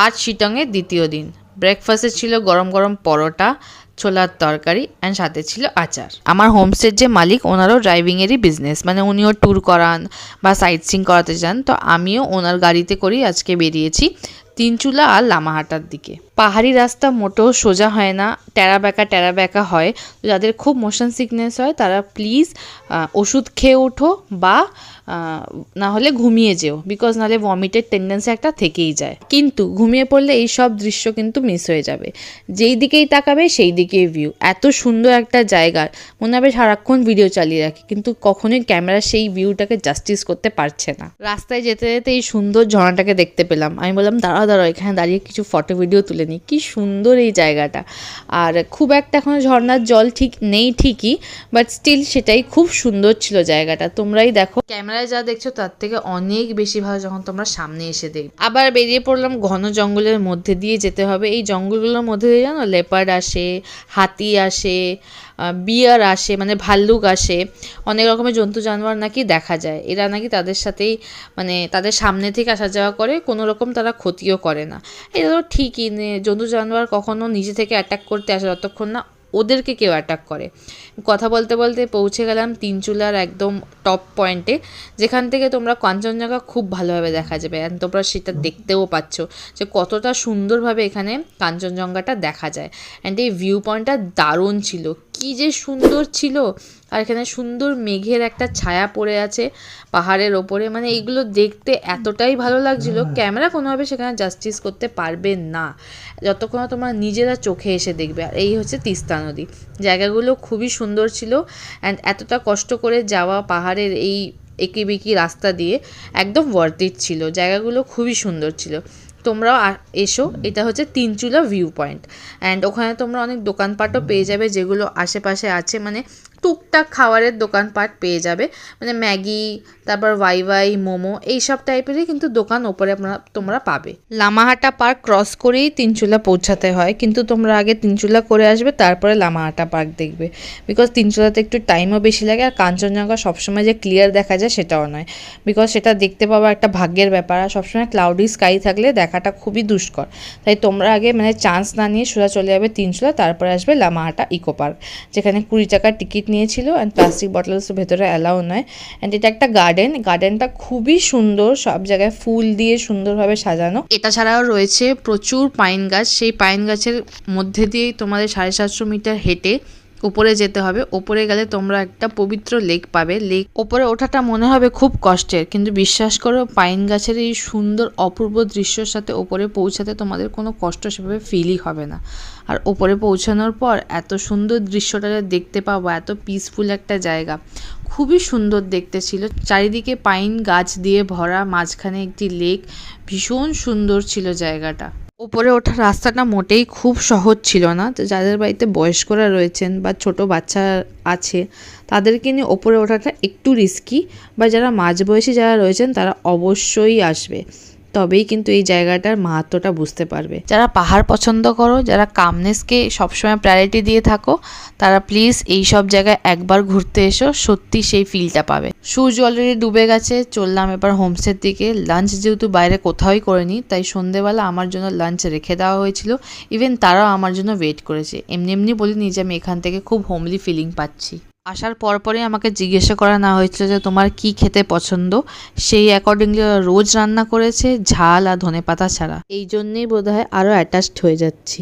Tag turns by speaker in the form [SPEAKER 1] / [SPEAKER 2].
[SPEAKER 1] আজ শিটংয়ের দ্বিতীয় দিন। ব্রেকফাস্টে ছিল গরম গরম পরোটা, ছোলার তরকারি অ্যান্ড সাথে ছিল আচার। আমার হোমস্টের যে মালিক, ওনারও ড্রাইভিংয়েরই বিজনেস, মানে উনিও ট্যুর করান বা সাইট সিইং করাতে চান। তো আমিও ওনার গাড়িতে করেই আজকে বেরিয়েছি তিনচুলা আর লামাহাটার দিকে। পাহাড়ি রাস্তা মোটেও সোজা হয় না, টেরা বেঁকা হয়। তো যাদের খুব মোশন সিকনেস হয় তারা প্লিজ ওষুধ খেয়ে ওঠো বা না হলে ঘুমিয়ে যেও, বিকজ নাহলে ভমিটের টেন্ডেন্সি একটা থেকেই যায়। কিন্তু ঘুমিয়ে পড়লে এই সব দৃশ্য কিন্তু মিস হয়ে যাবে। যেই দিকেই তাকাবে সেই দিকেই ভিউ। এত সুন্দর একটা জায়গা, মনে হবে সারাক্ষণ ভিডিও চালিয়ে রাখি, কিন্তু কখনোই ক্যামেরা সেই ভিউটাকে জাস্টিস করতে পারছে না। রাস্তায় যেতে যেতে এই সুন্দর ঝর্ণাটাকে দেখতে পেলাম। আমি বললাম দাঁড়াও এখানে দাঁড়িয়ে কিছু ফটো ভিডিও তুলে নিই। কি সুন্দর এই জায়গাটা। আর খুব একটা এখনো ঝর্ণার জল ঠিক নেই ঠিকই, বাট স্টিল সেটাই খুব সুন্দর ছিল জায়গাটা। তোমরাই দেখো, ক্যামেরায় যা দেখছো তার থেকে অনেক বেশি ভালো যখন তোমরা সামনে এসে দেখবে। আবার বেরিয়ে পড়লাম, ঘন জঙ্গলের মধ্যে দিয়ে যেতে হবে। এই জঙ্গলগুলোর মধ্যে দিয়ে জানো লেপার্ড আসে, হাতি আসে, বিয়ার আসে, মানে ভাল্লুক আসে, অনেক রকমের জন্তু জানোয়ার নাকি দেখা যায়। এরা নাকি তাদের সাথেই মানে তাদের সামনে থেকে আসা যাওয়া করে, কোনো রকম তারা ক্ষতিও করে না। এটা তো ঠিকই, জন্তু জানোয়ার কখনো নিজে থেকে অ্যাটাক করতে আসে যতক্ষণ না ওদেরকে কেউ অ্যাটাক করে। কথা বলতে বলতে পৌঁছে গেলাম তিনচুলার একদম টপ পয়েন্টে, যেখান থেকে তোমরা কাঞ্চনজঙ্ঘা খুব ভালোভাবে দেখা যাবে। অ্যান্ড তোমরা সেটা দেখতেও পাচ্ছ যে কতটা সুন্দরভাবে এখানে কাঞ্চনজঙ্ঘাটা দেখা যায়। অ্যান্ড এই ভিউ পয়েন্টটা দারুণ ছিল, কী যে সুন্দর ছিল। আর এখানে সুন্দর মেঘের একটা ছায়া পড়ে আছে পাহাড়ের ওপরে, মানে এইগুলো দেখতে এতটাই ভালো লাগছিল, ক্যামেরা কোনোভাবে সেখানে জাস্টিস করতে পারবে না যতক্ষণ তোমরা নিজেরা চোখে এসে দেখবে। আর এই হচ্ছে তিস্তা নদী। জায়গাগুলো খুবই সুন্দর ছিল। অ্যান্ড এতটা কষ্ট করে যাওয়া পাহাড়ের এই এঁকিবেঁকি রাস্তা দিয়ে একদম ওয়ার্থ ইট ছিল। জায়গাগুলো খুবই সুন্দর ছিল। তোমরাও এসো, এটা হচ্ছে তিনচুলা ভিউ পয়েন্ট। অ্যান্ড ওখানে তোমরা অনেক দোকানপাটও পেয়ে যাবে, যেগুলো আশেপাশে আছে, মানে টুকটাক খাবারের দোকানপাট পেয়ে যাবে, মানে ম্যাগি, তারপর ওয়াই মোমো, এইসব টাইপেরই কিন্তু দোকান ওপরে তোমরা পাবে। লামাহাটা পার্ক ক্রস করেই তিনচুলা পৌঁছাতে হয়, কিন্তু তোমরা আগে তিনচুলা করে আসবে, তারপরে লামাহাটা পার্ক দেখবে, বিকজ তিনচুলাতে একটু টাইমও বেশি লাগে। আর কাঞ্চনজঙ্ঘা সবসময় যে ক্লিয়ার দেখা যায় সেটাও নয়, বিকজ সেটা দেখতে পাওয়া একটা ভাগ্যের ব্যাপার। আর সবসময় ক্লাউডি স্কাই থাকলে দেখাটা খুবই দুষ্কর। তাই তোমরা আগে মানে চান্স না নিয়ে সোজা চলে যাবে তিনচুলা, তারপরে আসবে লামাহাটা ইকো পার্ক, যেখানে 20 টাকার টিকিট নিয়েছিল। অ্যান্ড প্লাস্টিক বটলস ভেতরে অ্যালাউ নয়। অ্যান্ড এটা একটা গার্ডেনটা খুবই সুন্দর, সব জায়গায় ফুল দিয়ে সুন্দরভাবে সাজানো। এটা ছাড়াও রয়েছে প্রচুর পাইন গাছ। সেই পাইন গাছের মধ্যে দিয়েই তোমাদের 750 মিটার হেঁটে উপরে যেতে হবে। ওপরে গেলে তোমরা একটা পবিত্র লেক পাবে। লেক ওপরে ওঠাটা মনে হবে খুব কষ্টের, কিন্তু বিশ্বাস করো পাইন গাছের এই সুন্দর অপূর্ব দৃশ্যের সাথে ওপরে পৌঁছাতে তোমাদের কোনো কষ্ট সেভাবে ফিলই হবে না। আর ওপরে পৌঁছানোর পর এত সুন্দর দৃশ্যটা দেখতে পাবো, এত পিসফুল একটা জায়গা, খুবই সুন্দর দেখতে ছিল। চারিদিকে পাইন গাছ দিয়ে ভরা, মাঝখানে একটি লেক, ভীষণ সুন্দর ছিল জায়গাটা। ওপরে ওঠার রাস্তাটা মোটেই খুব সহজ ছিল না। তো যাদের বাড়িতে বয়স্করা রয়েছেন বা ছোট বাচ্চা আছে তাদেরকে নিয়ে ওপরে ওঠাটা একটু রিস্কি, বা যারা মাঝবয়সী যারা রয়েছেন তারা অবশ্যই আসবে, তবেই কিন্তু এই জায়গাটার মাহাত্ম্যটা বুঝতে পারবে। যারা পাহাড় পছন্দ করো, যারা কামনেসকে সবসময় প্রায়োরিটি দিয়ে থাকো, তারা প্লিজ এই সব জায়গায় একবার ঘুরতে এসো, সত্যি সেই ফিলটা পাবে। সূর্য অলরেডি ডুবে গেছে, চললাম এবার হোমস্টের দিকে। লাঞ্চ যেহেতু বাইরে কোথাওই করিনি, তাই সন্ধেবেলা আমার জন্য লাঞ্চ রেখে দেওয়া হয়েছিল। ইভেন তারাও আমার জন্য ওয়েট করেছে। এমনি বলিনি যে আমি এখান থেকে খুব হোমলি ফিলিং পাচ্ছি। আসার পরপরই আমাকে জিজ্ঞাসা করা না হয়েছিল যে তোমার কি খেতে পছন্দ, সেই অ্যাকর্ডিংলি রোজ রান্না করেছে ঝাল আর ধনেপাতা ছাড়া। এই জন্যেই বোধহয় আরও অ্যাটাচড হয়ে যাচ্ছি।